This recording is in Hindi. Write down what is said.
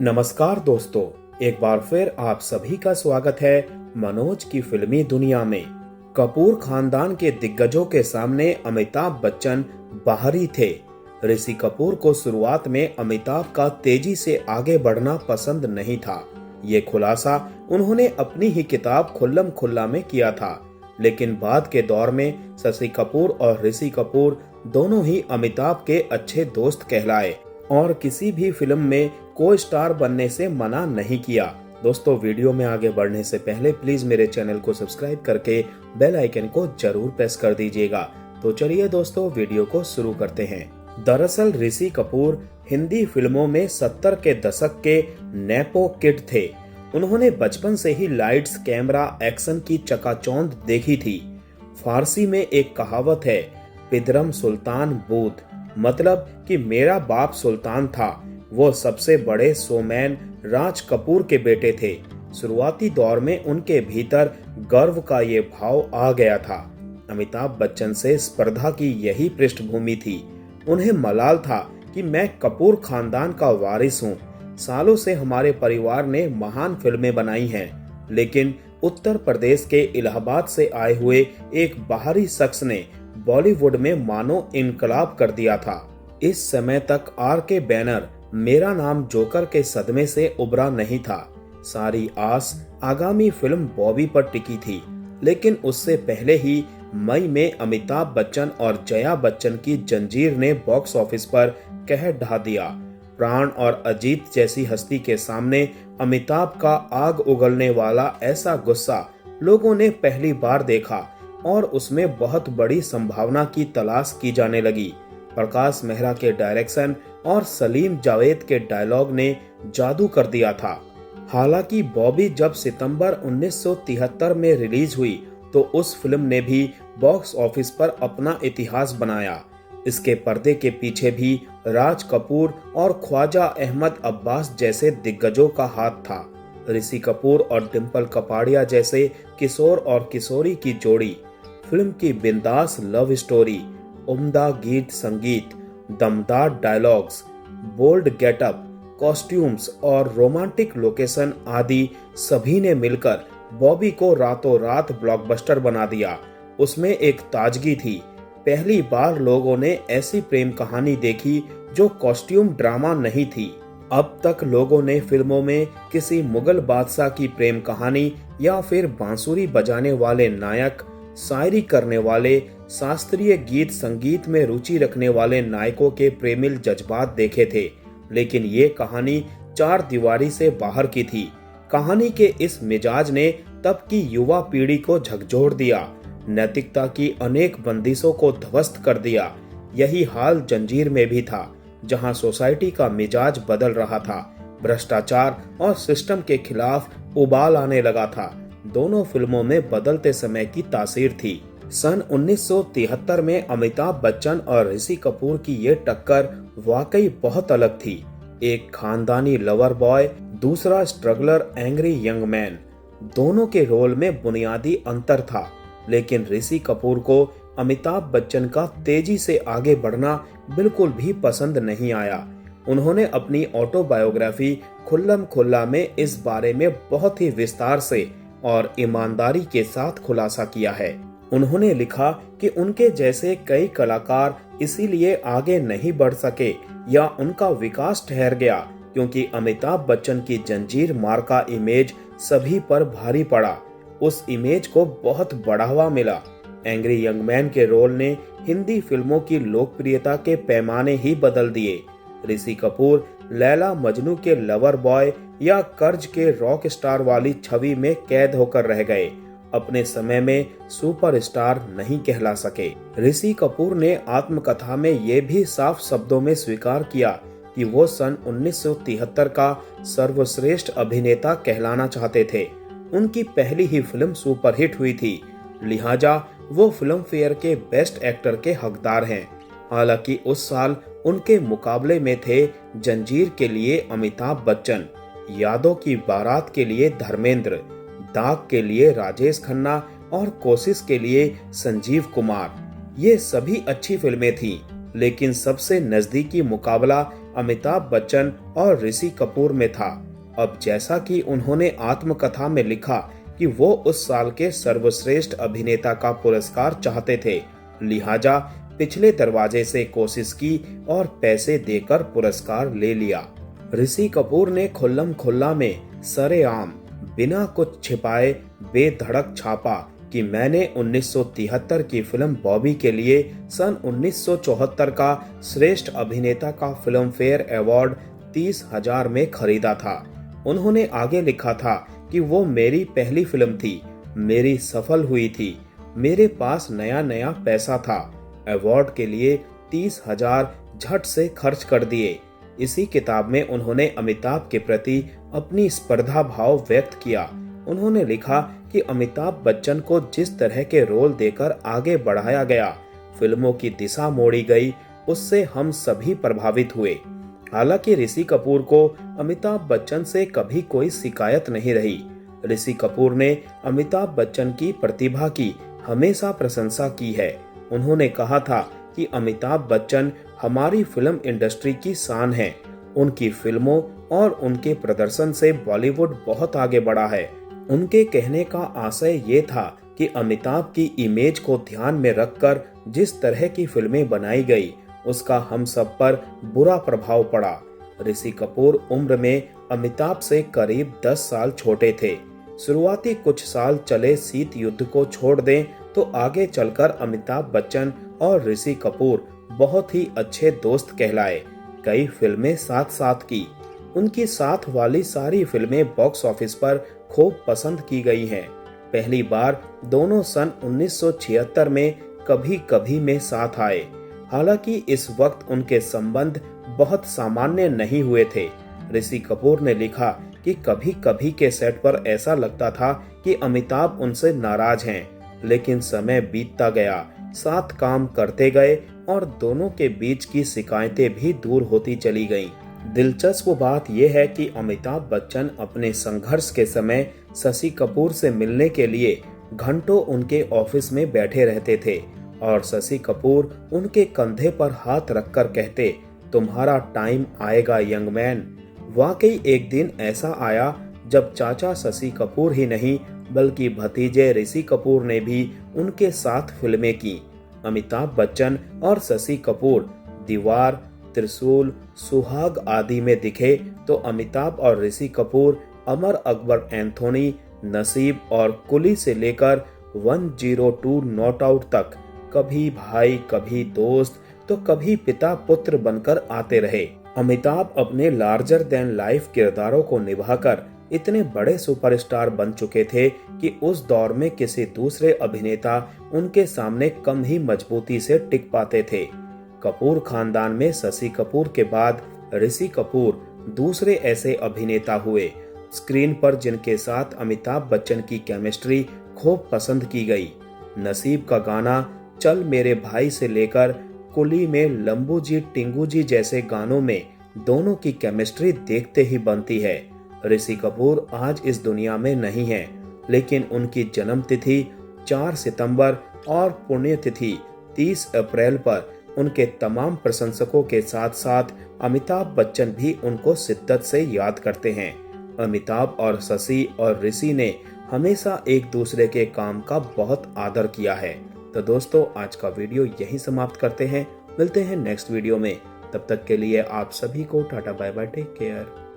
नमस्कार दोस्तों, एक बार फिर आप सभी का स्वागत है मनोज की फिल्मी दुनिया में। कपूर खानदान के दिग्गजों के सामने अमिताभ बच्चन बाहरी थे। ऋषि कपूर को शुरुआत में अमिताभ का तेजी से आगे बढ़ना पसंद नहीं था। ये खुलासा उन्होंने अपनी ही किताब खुल्लम खुल्ला में किया था। लेकिन बाद के दौर में शशि कपूर और ऋषि कपूर दोनों ही अमिताभ के अच्छे दोस्त कहलाए और किसी भी फिल्म में को स्टार बनने से मना नहीं किया। दोस्तों, वीडियो में आगे बढ़ने से पहले प्लीज मेरे चैनल को सब्सक्राइब करके बेल आइकन को जरूर प्रेस कर दीजिएगा। तो चलिए दोस्तों, वीडियो को शुरू करते हैं। दरअसल ऋषि कपूर हिंदी फिल्मों में 70 के दशक के नेपो किड थे। उन्होंने बचपन से ही लाइट्स, कैमरा, एक्शन की चकाचौंध देखी थी। फारसी में एक कहावत है, पिदरम सुल्तान बूत, मतलब कि मेरा बाप सुल्तान था। वो सबसे बड़े शोमैन राज कपूर के बेटे थे। शुरुआती दौर में उनके भीतर गर्व का ये भाव आ गया था। अमिताभ बच्चन से स्पर्धा की यही पृष्ठभूमि थी। उन्हें मलाल था कि मैं कपूर खानदान का वारिस हूँ। सालों से हमारे परिवार ने महान फिल्में बनाई हैं, लेकिन उत्तर प्रदेश के इलाहाबाद से आए हुए एक बाहरी शख्स ने बॉलीवुड में मानो इनकलाब कर दिया था। इस समय तक आर.के. बैनर मेरा नाम जोकर के सदमे से उबरा नहीं था। सारी आस आगामी फिल्म बॉबी पर टिकी थी, लेकिन उससे पहले ही मई में अमिताभ बच्चन और जया बच्चन की जंजीर ने बॉक्स ऑफिस पर कहर ढा दिया। प्राण और अजीत जैसी हस्ती के सामने अमिताभ का आग उगलने वाला ऐसा गुस्सा लोगों ने पहली बार देखा और उसमें बहुत बड़ी संभावना की तलाश की जाने लगी। प्रकाश मेहरा के डायरेक्शन और सलीम जावेद के डायलॉग ने जादू कर दिया था। हालांकि बॉबी जब सितंबर 1973 में रिलीज हुई तो उस फिल्म ने भी बॉक्स ऑफिस पर अपना इतिहास बनाया। इसके पर्दे के पीछे भी राज कपूर और ख्वाजा अहमद अब्बास जैसे दिग्गजों का हाथ था। ऋषि कपूर और डिम्पल कपाड़िया जैसे किशोर और किशोरी की जोड़ी, फिल्म की बिंदास लव स्टोरी, उम्दा गीत संगीत, दमदार डायलॉग्स, बोल्ड गेटअप, कॉस्ट्यूम्स और रोमांटिक लोकेशन आदि सभी ने मिलकर बॉबी को रातों रात ब्लॉकबस्टर बना दिया। उसमें एक ताजगी थी। पहली बार लोगों ने ऐसी प्रेम कहानी देखी जो कॉस्ट्यूम ड्रामा नहीं थी। अब तक लोगों ने फिल्मों में किसी मुगल बादशाह की प्रेम कहानी या फिर बांसुरी बजाने वाले नायक, शायरी करने वाले, शास्त्रीय गीत संगीत में रुचि रखने वाले नायकों के प्रेमिल जज्बात देखे थे, लेकिन ये कहानी चार दीवारी से बाहर की थी। कहानी के इस मिजाज ने तब की युवा पीढ़ी को झकझोर दिया, नैतिकता की अनेक बंदिशों को ध्वस्त कर दिया। यही हाल जंजीर में भी था, जहां सोसाइटी का मिजाज बदल रहा था। भ्रष्टाचार और सिस्टम के खिलाफ उबाल आने लगा था। दोनों फिल्मों में बदलते समय की तासीर थी। सन 1973 में अमिताभ बच्चन और ऋषि कपूर की ये टक्कर वाकई बहुत अलग थी। एक खानदानी लवर बॉय, दूसरा स्ट्रगलर एंग्री यंग मैन। दोनों के रोल में बुनियादी अंतर था, लेकिन ऋषि कपूर को अमिताभ बच्चन का तेजी से आगे बढ़ना बिल्कुल भी पसंद नहीं आया। उन्होंने अपनी ऑटोबायोग्राफी खुल्लम खुल्ला में इस बारे में बहुत ही विस्तार से और ईमानदारी के साथ खुलासा किया है। उन्होंने लिखा कि उनके जैसे कई कलाकार इसीलिए आगे नहीं बढ़ सके या उनका विकास ठहर गया क्योंकि अमिताभ बच्चन की जंजीर मार का इमेज सभी पर भारी पड़ा। उस इमेज को बहुत बढ़ावा मिला। एंग्री यंग मैन के रोल ने हिंदी फिल्मों की लोकप्रियता के पैमाने ही बदल दिए। ऋषि कपूर लैला मजनू के लवर बॉय या कर्ज के रॉक स्टार वाली छवि में कैद होकर रह गए। अपने समय में सुपरस्टार नहीं कहला सके। ऋषि कपूर ने आत्मकथा में ये भी साफ शब्दों में स्वीकार किया कि वो सन 1973 का सर्वश्रेष्ठ अभिनेता कहलाना चाहते थे। उनकी पहली ही फिल्म सुपरहिट हुई थी, लिहाजा वो फिल्म फेयर के बेस्ट एक्टर के हकदार हैं। हालांकि उस साल उनके मुकाबले में थे जंजीर के लिए अमिताभ बच्चन, यादों की बारात के लिए धर्मेंद्र, दाग के लिए राजेश खन्ना और कोशिश के लिए संजीव कुमार। ये सभी अच्छी फिल्में थीं, लेकिन सबसे नजदीकी मुकाबला अमिताभ बच्चन और ऋषि कपूर में था। अब जैसा कि उन्होंने आत्मकथा में लिखा कि वो उस साल के सर्वश्रेष्ठ अभिनेता का पुरस्कार चाहते थे, लिहाजा पिछले दरवाजे से कोशिश की और पैसे देकर पुरस्कार ले लिया। ऋषि कपूर ने खुल्लम खुल्ला में सरेआम बिना कुछ छिपाए बेधड़क छापा कि मैंने 1973 की फिल्म बॉबी के लिए सन 1974 का श्रेष्ठ अभिनेता का फिल्म फेयर अवार्ड 30,000 में खरीदा था। उन्होंने आगे लिखा था कि वो मेरी पहली फिल्म थी, मेरी सफल हुई थी, मेरे पास नया नया पैसा था। अवार्ड के लिए 30,000 झट से खर्च कर दिए। इसी किताब में उन्होंने अमिताभ के प्रति अपनी स्पर्धा भाव व्यक्त किया। उन्होंने लिखा कि अमिताभ बच्चन को जिस तरह के रोल देकर आगे बढ़ाया गया, फिल्मों की दिशा मोड़ी गई, उससे हम सभी प्रभावित हुए। हालांकि ऋषि कपूर को अमिताभ बच्चन से कभी कोई शिकायत नहीं रही। ऋषि कपूर ने अमिताभ बच्चन की प्रतिभा की हमेशा प्रशंसा की है। उन्होंने कहा था कि अमिताभ बच्चन हमारी फिल्म इंडस्ट्री की शान है। उनकी फिल्मों और उनके प्रदर्शन से बॉलीवुड बहुत आगे बढ़ा है। उनके कहने का आशय ये था कि अमिताभ की इमेज को ध्यान में रखकर जिस तरह की फिल्में बनाई गई, उसका हम सब पर बुरा प्रभाव पड़ा। ऋषि कपूर उम्र में अमिताभ से करीब 10 साल छोटे थे। शुरुआती कुछ साल चले शीत युद्ध को छोड़ दें तो आगे चलकर अमिताभ बच्चन और ऋषि कपूर बहुत ही अच्छे दोस्त कहलाए। कई फिल्में साथ साथ की। उनकी साथ वाली सारी फिल्में बॉक्स ऑफिस पर खूब पसंद की गई हैं। पहली बार दोनों सन 1976 में कभी कभी में साथ आए। हालांकि इस वक्त उनके संबंध बहुत सामान्य नहीं हुए थे। ऋषि कपूर ने लिखा कि कभी कभी के सेट पर ऐसा लगता था कि अमिताभ उनसे नाराज हैं, लेकिन समय बीतता गया, साथ काम करते गए और दोनों के बीच की शिकायतें भी दूर होती चली गईं। दिलचस्प बात यह है कि अमिताभ बच्चन अपने संघर्ष के समय शशि कपूर से मिलने के लिए घंटों उनके ऑफिस में बैठे रहते थे और शशि कपूर उनके कंधे पर हाथ रखकर कहते, तुम्हारा टाइम आएगा यंग मैन। वाकई एक दिन ऐसा आया जब चाचा शशि कपूर ही नहीं बल्कि भतीजे ऋषि कपूर ने भी उनके साथ फिल्में की। अमिताभ बच्चन और शशि कपूर दीवार, त्रिशूल, सुहाग आदि में दिखे तो अमिताभ और ऋषि कपूर अमर अकबर एंथोनी, नसीब और कुली से लेकर 102 नॉट आउट तक कभी भाई, कभी दोस्त तो कभी पिता पुत्र बनकर आते रहे। अमिताभ अपने लार्जर देन लाइफ किरदारों को निभाकर इतने बड़े सुपरस्टार बन चुके थे कि उस दौर में किसी दूसरे अभिनेता उनके सामने कम ही मजबूती से टिक पाते थे। कपूर खानदान में शशि कपूर के बाद ऋषि कपूर दूसरे ऐसे अभिनेता हुए स्क्रीन पर जिनके साथ अमिताभ बच्चन की केमिस्ट्री खूब पसंद की गई। नसीब का गाना चल मेरे भाई से लेकर कुली में लंबू जी टिंगू जी जैसे गानों में दोनों की केमिस्ट्री देखते ही बनती है। ऋषि कपूर आज इस दुनिया में नहीं है, लेकिन उनकी जन्म तिथि 4 सितंबर और पुण्यतिथि 30 अप्रैल पर उनके तमाम प्रशंसकों के साथ साथ अमिताभ बच्चन भी उनको शिद्दत से याद करते हैं। अमिताभ और शशि और ऋषि ने हमेशा एक दूसरे के काम का बहुत आदर किया है। तो दोस्तों, आज का वीडियो यहीं समाप्त करते हैं। मिलते हैं नेक्स्ट वीडियो में। तब तक के लिए आप सभी को tata bye bye, take care.